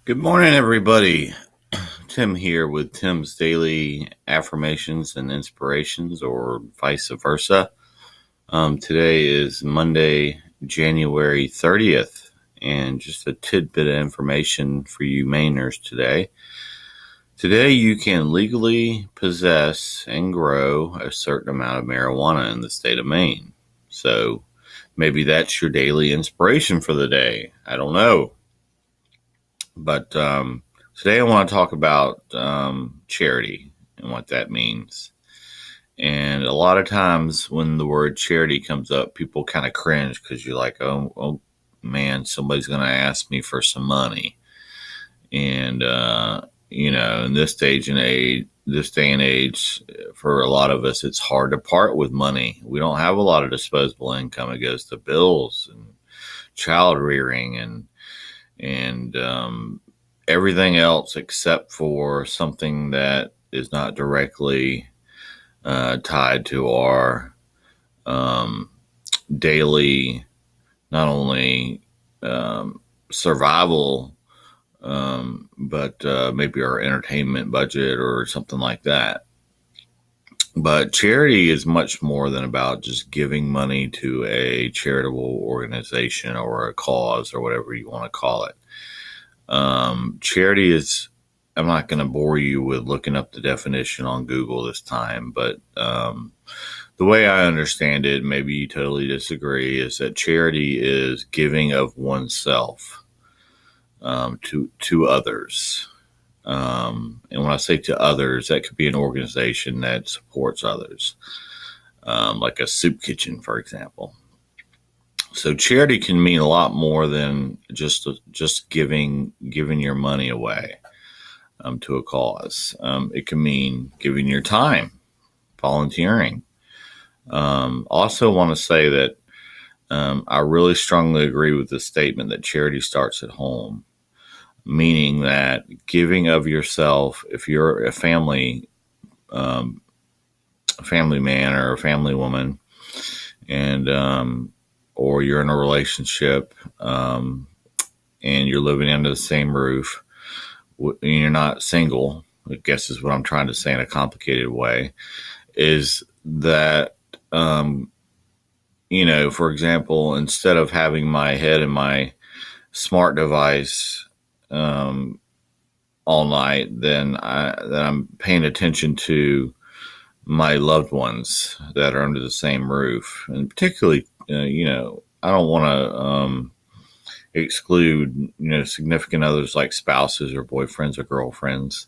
Good morning, everybody. Tim here with Tim's Daily Affirmations and Inspirations, or vice versa. Today is Monday, January 30th, and just a tidbit of information for you Mainers today. Today, you can legally possess and grow a certain amount of marijuana in the state of Maine. So maybe that's your daily inspiration for the day. I don't know. But today I want to talk about charity and what that means. And a lot of times when the word charity comes up, people kind of cringe because you're like, oh man, somebody's going to ask me for some money. And, in this day and age, for a lot of us, it's hard to part with money. We don't have a lot of disposable income. It goes to bills and child rearing and everything else except for something that is not directly tied to our daily, not only survival, but maybe our entertainment budget or something like that. But charity is much more than about just giving money to a charitable organization or a cause or whatever you want to call it. Charity is, I'm not going to bore you with looking up the definition on Google this time, but the way I understand it, maybe you totally disagree, is that charity is giving of oneself to others. And when I say to others, that could be an organization that supports others, like a soup kitchen, for example. So charity can mean a lot more than just giving your money away to a cause. It can mean giving your time, volunteering. Also want to say that I really strongly agree with the statement that charity starts at home, meaning that giving of yourself, if you're a family man or a family woman, and or you're in a relationship and you're living under the same roof, and you're not single, I guess is what I'm trying to say in a complicated way, is that, for example, instead of having my head in my smart device all night, then I'm paying attention to my loved ones that are under the same roof. And particularly, I don't want to exclude, significant others like spouses or boyfriends or girlfriends,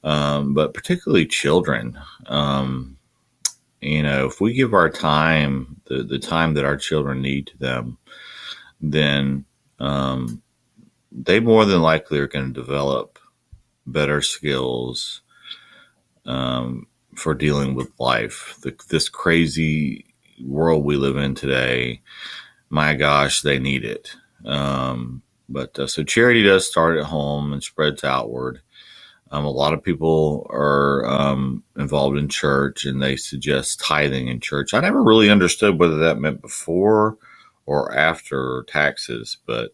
but particularly children. If we give our time, the time that our children need to them, then they more than likely are going to develop better skills for dealing with life. This crazy world we live in today, my gosh, they need it. So charity does start at home and spreads outward. A lot of people are involved in church, and they suggest tithing in church. I never really understood whether that meant before or after taxes, but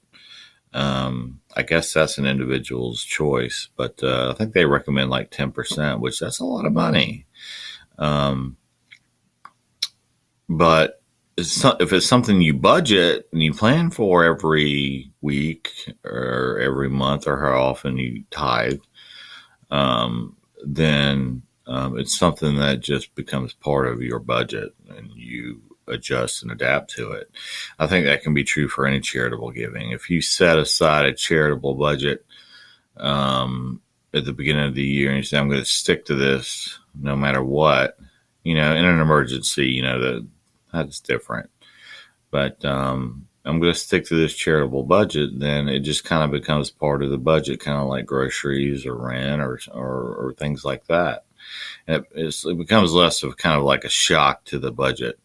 I guess that's an individual's choice. But I think they recommend like 10%, which that's a lot of money. But if it's something you budget and you plan for every week or every month or how often you tithe, then it's something that just becomes part of your budget and you adjust and adapt to it. I think that can be true for any charitable giving. If you set aside a charitable budget at the beginning of the year and you say, I'm going to stick to this no matter what, in an emergency, that's different. But I'm going to stick to this charitable budget, then it just kind of becomes part of the budget, kind of like groceries or rent or things like that. And it becomes less of kind of like a shock to the budget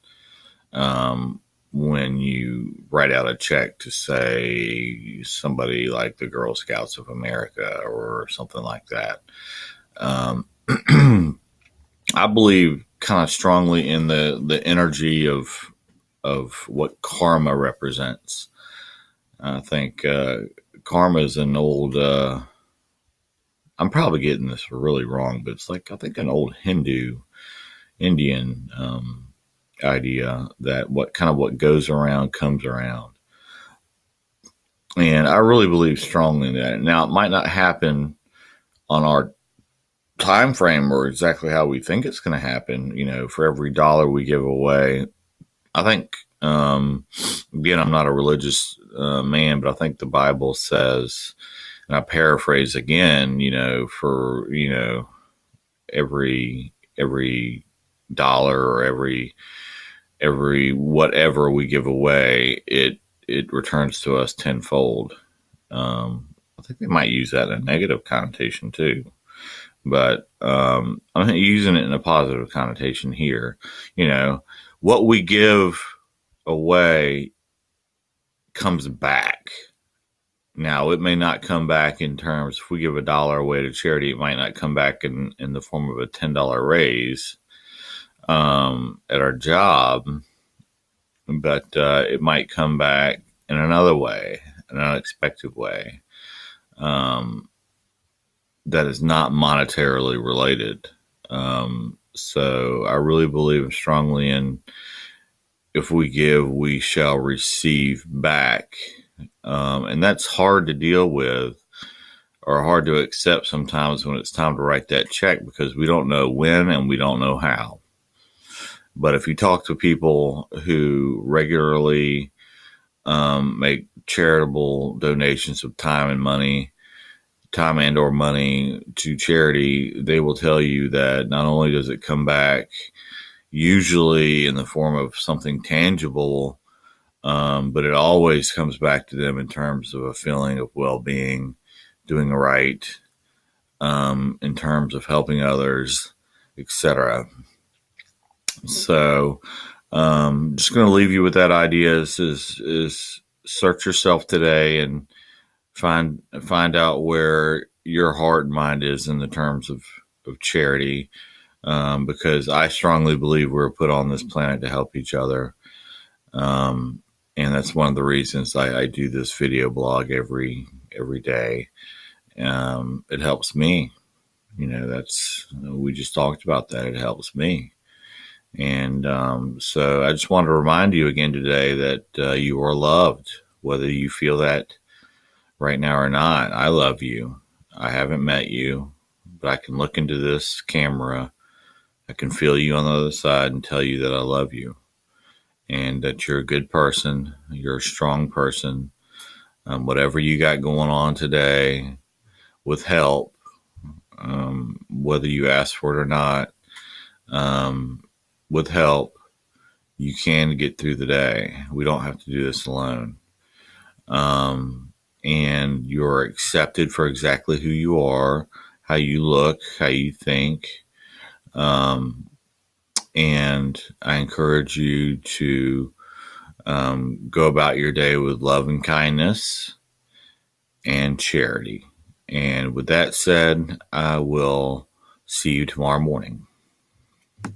when you write out a check to, say, somebody like the Girl Scouts of America or something like that. I believe kind of strongly in the energy of what karma represents. I think karma is an old, I'm probably getting this really wrong, but it's like, I think an old Indian idea that what goes around comes around. And I really believe strongly in that. Now, it might not happen on our time frame or exactly how we think it's going to happen. For every dollar we give away, I think, again, I'm not a religious man, but I think the Bible says, and I paraphrase again, for, every dollar or every whatever we give away, it returns to us tenfold. I think they might use that in a negative connotation too, but I'm using it in a positive connotation here. What we give away comes back. Now, it may not come back in terms, if we give $1 away to charity, it might not come back in the form of a $10 raise at our job, but it might come back in another way, an unexpected way, that is not monetarily related. So I really believe strongly in, if we give, we shall receive back. And that's hard to deal with, or hard to accept sometimes when it's time to write that check, because we don't know when and we don't know how. But if you talk to people who regularly make charitable donations of time and or money to charity, they will tell you that not only does it come back usually in the form of something tangible, but it always comes back to them in terms of a feeling of well-being, doing right, in terms of helping others, etc. So, just going to leave you with that idea: is search yourself today and find out where your heart and mind is in the terms of charity, because I strongly believe we're put on this planet to help each other. And that's one of the reasons I do this video blog every day. It helps me. We just talked about that. It helps me. And so I just wanted to remind you again today that you are loved, whether you feel that right now or not. I love you. I haven't met you, but I can look into this camera. I can feel you on the other side and tell you that I love you, and that you're a good person. You're a strong person. Whatever you got going on today, with help, whether you ask for it or not, with help, you can get through the day. We don't have to do this alone. And you're accepted for exactly who you are, how you look, how you think. And I encourage you to go about your day with love and kindness and charity. And with that said, I will see you tomorrow morning.